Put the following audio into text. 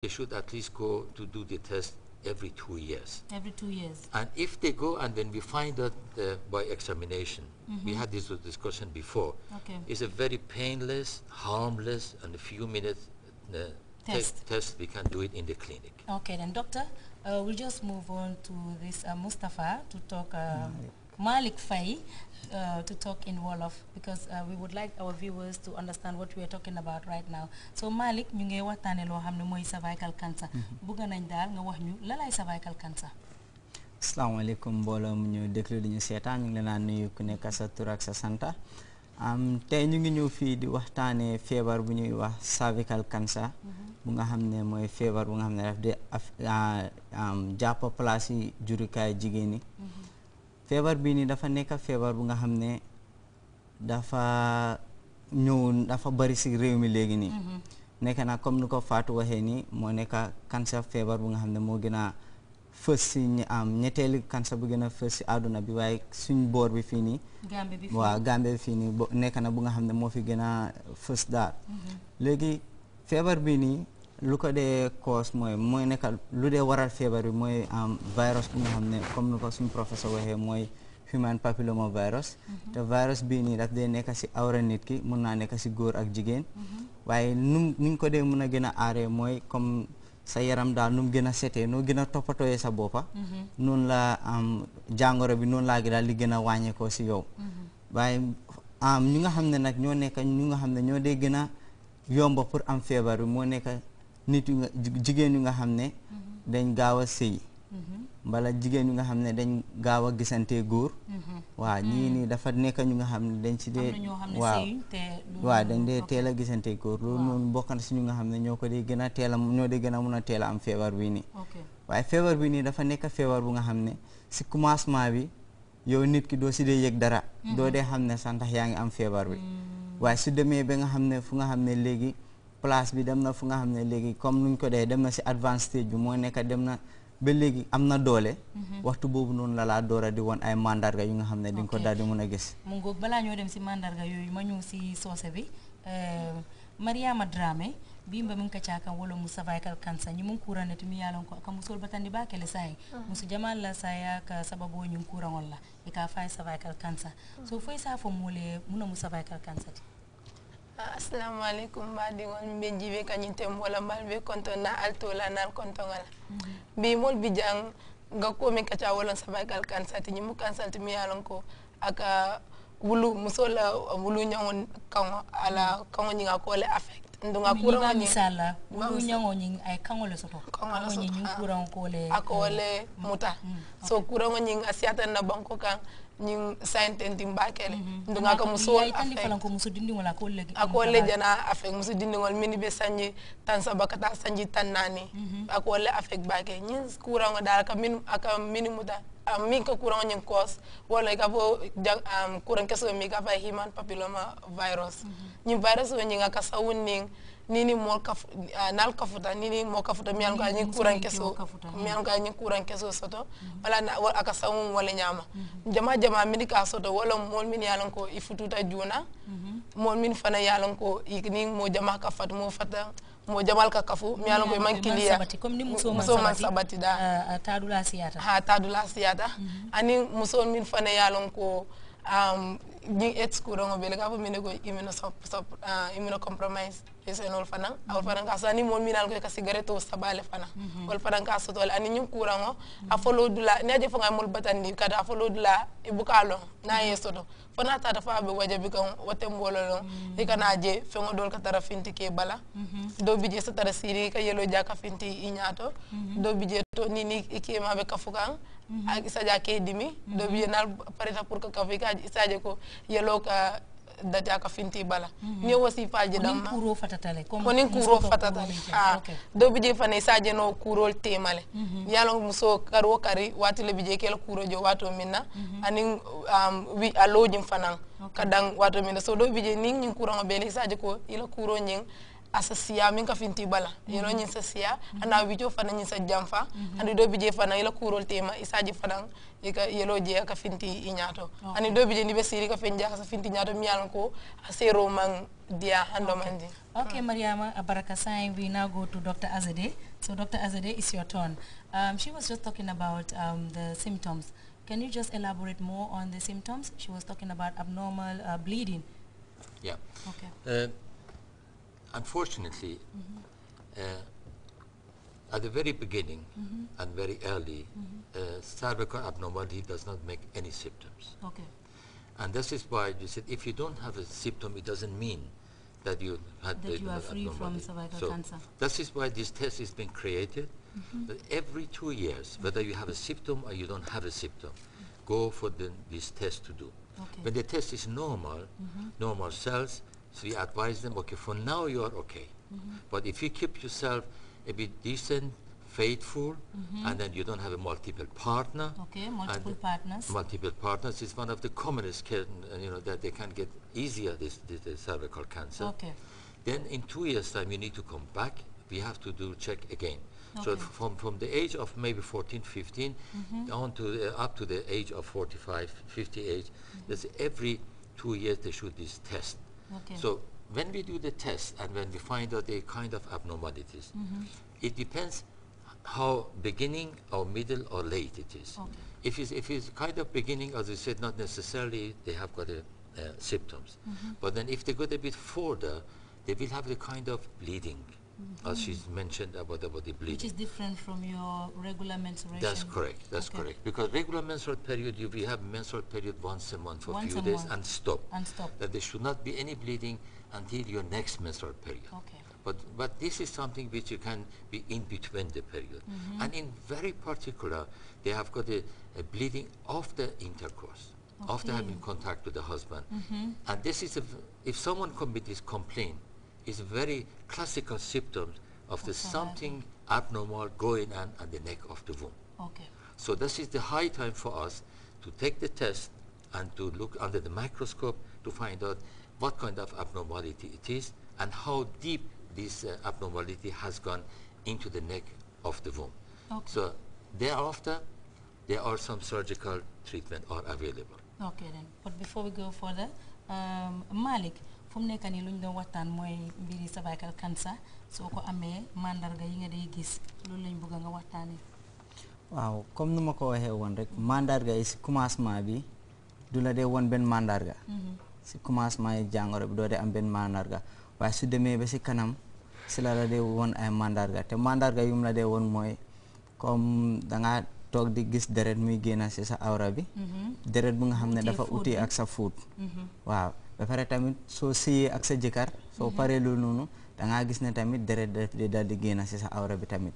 they should at least go to do the test every 2 years. Every 2 years. And if they go and then we find out by examination, we had this discussion before, it's a very painless, harmless, and a few minutes test, we can do it in the clinic. Okay, then doctor, we'll just move on to this Mustafa to talk, Malik Faye to talk in Wolof, because we would like our viewers to understand what we are talking about right now. So Malik, ñu ngi waxtaane loo xam ne mooy cervical cancer. Bëgg nañ daal nga wax ñu la lay cervical cancer. Asalaamaaleykum mbooloo mu ñu déglu di ñu seetaan ñu ngi leen a nuyu ku nekk sa tur ak sa santa. Tey ñu ngi ñëw fii di waxtaane feebar bu ñuy wax cervical cancer. Bu nga xam ne mooy feebar bu nga xam ne daf di jàpp place yi jurukaay jigéen ñi. feebar bii nii dafa nekk feebar bu nga xam ne dafa ñëw dafa bari si réew mi léegi nii. nekk na comme ni ko Fatou waxee nii moo nekk cancer feebar bu nga xam ne moo gën a fës si ñetteelu cancer bu gën a fës si àdduna bi waaye suñ boor bi fii nii. waaw Gambie bi fii nii nekk na bu nga xam ne moo fi gën a fës daal. léegi feebar bii nii lu ko dee cause mooy nekk lu dee waral feebar bi mooy virus bu nga xam ne comme ni ko suñu professeur waxee mooy human papilloma virus. te virus bii nii daf dee nekk si awra nit ki mun naa nekk si góor ak jigéen. waaye nuñ ko dee mun a gën a aaree mooy comme sa yaram daal nu mu gën a setee noo gën a toppatooyee sa boppa noonu la jàngoro bi noonu laa gi daal li gën a wàññeekoo si yow. waaye ñu nga xam ne nag ñoo nekk ñu nga xam ne ñoo dee gën a yomba pour am feebar bi moo nekk nit yu nga jigéen yu nga xam ne dañ gaaw a sëy mbala jigéen yu nga xam ne dañ gaaw a gisante góor. waaw ñii nii dafa nekk ñu nga xam ne dañ ci dee waaw dañ dee teel a gisante góor loolu noonu bokk na si ñu nga xam ne ñoo ko dee gën a teel a ñoo dee gën a mun a teel a am feebar bi nii. waaye feebar bi nii dafa nekk feebar bu nga xam ne si commencement bi yow nit ki doo si dee yëg dara doo dee xam ne sax ndax yaa ngi am feebar bi waaye su demee ba nga xam ne fu nga xam ne léegi place bi dem na fu nga xam ne léegi comme nuñ ko dee dem na si advanced stage bi moo nekk dem na ba léegi am na doole. waxtu boobu noonu la laa door a di woon ay mandarga yu nga xam ne di nga ko daal di mun a gis. mu ngoog balaa ñoo dem si mandarga yooyu ma ñëw si soose bi Mariama Dramé bimba min ka caka wolo mu cervical cancer ñi mun kurane to mi yalon ko ka musol batandi ba kele sai musu jamal la saya ka sababu ñun kurangol la e ka fay cervical cancer so foy sa fo mole mun mu cervical cancer. Assalamu alaikum badi won be jibe kanyntem wala malbe konto na alto la nal konto ngala bi mol bi jang ga ko min kacha wala cervical cancer ti mu cancer ti mi yalon ko aka wulu musola wulu nyangon kan ala kan nyinga ko le affect ndunga kurang ni sala wulu nyango nying ay kan le soto kan nying kurang ko le akole muta so kurang nying asiata na banko kan ñing saintenti mbakele ndunga ko muso ay falan ko muso dindi wala ko legi akole jana afek muso dindi ngol mini be sanji tan sabakata sanji tan nani akole afek bake ñin kurango dal ka min aka minimuta min ko kurango ñing cause wala ka fo kurang keso mi ka fa human papilloma virus ñi virus wo ñinga ka sawuning nini mo ka nal kafuta nini mo kafuta mi alko ñi kuran keso mi alko ñi kuran keso soto wala na aka sawum wala ñama jama min ka soto wala mol min yalan ko ifututa juna mol min fana yalan ko ni mo jama ka fat mo fata mo jamal ka kafu mi yalan ko man kiliya comme ni muso man sabati da tadula siyata tadula siyata ani muso min fana yalan ko ñi excuro ngo bele ka fa mine ko immunocompromise esenol fana awol fana ka sani mo minal ko ka cigarette o sabale fana wol fana ka sotol ani ñum kurango a folo dula ne je fanga mol batandi kada a folo dula e bukalo na yesoto fana ta dafa be wajabi kan wote mbololo e kana je fengo dol ka tara finti ke bala do bije sa tara siri ka yelo jaka finti inyato do bije to nini ke ma be kafukan ak isaja ke dimi do bije nal pareta pour ka kafika isaje ko yelo ka data ka finti bala ni wasi faje dam kuro fatatale konin kuro fatatale do bije fane saje no kurol temale yalo muso karo kari wati le bije kel kuro jo wato minna anin wi alojim fanan kadang wato minna so do bije ning nyin kuro ngabele saje ko ila kuro nyin asasiya min ka finti bala yelo nyin sasiya ana wijo fana nyin sa jamfa andi do bije fana ila kurol tema isaji fana ika yelo je ka finti inyato ani do bije ni be siri ka fenja ka finti nyato mi yalan ko asero man dia hando mandi. Okay Mariama Abaraka Sai, we now go to Dr. Azade So Dr. Azadeh, it's your turn. She was just talking about the symptoms. Can you just elaborate more on the symptoms? She was talking about abnormal bleeding. Yeah. Okay. Unfortunately, at the very beginning and very early, cervical abnormality does not make any symptoms. Okay. And this is why you said if you don't have a symptom, it doesn't mean that you had that you are free from cervical cancer. This is why this test is being created. That every 2 years, whether you have a symptom or you don't have a symptom, go for this test to do. Okay. When the test is normal, normal cells, so we advise them, okay, for now you are okay. But if you keep yourself a bit decent, faithful, and then you don't have a multiple partner. Okay, multiple partners. Multiple partners is one of the commonest cases, that they can get easier this cervical cancer. Okay. Then in 2 years' time, you need to come back. We have to do check again. Okay. So from the age of maybe 14, 15, down to up to the age of 45, 50 age, that's every 2 years they should this test. Okay. So when we do the test and when we find out a kind of abnormalities, it depends how beginning or middle or late it is. Okay. If it's kind of beginning, as I said, not necessarily they have got symptoms. But then if they go a bit further, they will have the kind of bleeding, as she's mentioned about the bleeding. Which is different from your regular menstruation. That's correct. That's correct. Because regular menstrual period, we have menstrual period once a month for a few days and stop. And stop. That there should not be any bleeding until your next menstrual period. Okay. But this is something which you can be in between the period. And in very particular, they have got a bleeding after intercourse, after having contact with the husband. And this is, if someone comes with this complaint, it's a very classical symptom of the something abnormal going on at the neck of the womb. Okay. So this is the high time for us to take the test and to look under the microscope to find out what kind of abnormality it is and how deep this abnormality has gone into the neck of the womb. Okay. So thereafter, there are some surgical treatment are available. Okay then. But before we go further, Malik, fu mu nekk nii lu ñu doon waxtaan mooy mbiri cervical cancer soo ko amee mandarga yi nga day gis loolu lañ bëgg nga waxtaanee. waaw comme nu ma ko waxee woon rek mandarga yi si commencement bi du la dee woon benn mandarga. si commencement yi jàngoro bi doo dee am benn mandarga waaye su demee ba si kanam si la dee woon ay mandarga te mandarga yu mu la dee woon mooy comme dangaa toog di gis deret muy génn si sa awra bi. deret bu nga xam ne dafa uti ak sa fuut. waaw ba pare tamit soo sëyee ak sa jëkkër soo paree loolu noonu dangaa gis ne tamit deret daf di daal di génn si sa awra bi tamit.